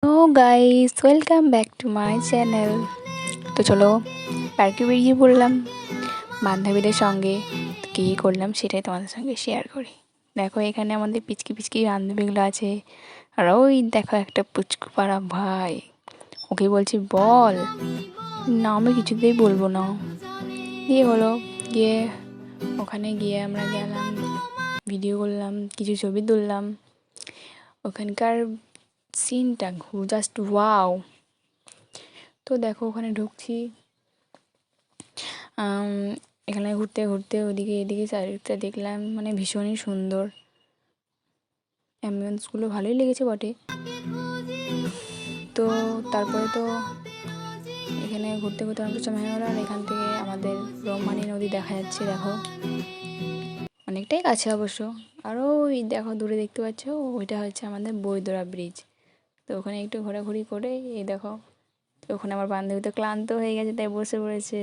তো guys, welcome back to my channel. তো চলো পার্কে বেরিয়ে পড়লাম বান্ধবীদের সঙ্গে। তো কী করলাম সেটাই তোমাদের সঙ্গে শেয়ার করি। দেখো এখানে আমাদের পিচকি পিচকি বান্ধবীগুলো আছে। আর ওই দেখো একটা পুচকু পাড়া ভাই, ওকে বলছি বল, না আমি কিছুতেই বলবো না। দিয়ে হলো, গিয়ে ওখানে গিয়ে আমরা গেলাম, ভিডিও করলাম, কিছু ছবি তুললাম। ওখানকার সিনটা জাস্ট ওয়াও। তো দেখো ওখানে ঢুকছি, এখানে ঘুরতে ঘুরতে ওদিকে এদিকে চারিদিকটা দেখলাম, মানে ভীষণই সুন্দর। অ্যাম্বিয়েন্সগুলো ভালোই লেগেছে বটে। তো তারপরে তো এখানে ঘুরতে ঘুরতে অনেক সময় হয়ে গেলো। আর এখান থেকে আমাদের ব্রহ্মণী নদী দেখা যাচ্ছে, দেখো অনেকটাই কাছে অবশ্য। আরও ওই দেখো দূরে দেখতে পাচ্ছ, ওইটা হচ্ছে আমাদের বৈদরা ব্রিজ। তো ওখানে একটু ঘোরাঘুরি করে এই দেখো, তো ওখানে আমার বান্ধবী তো ক্লান্ত হয়ে গেছে, তাই বসে পড়েছে।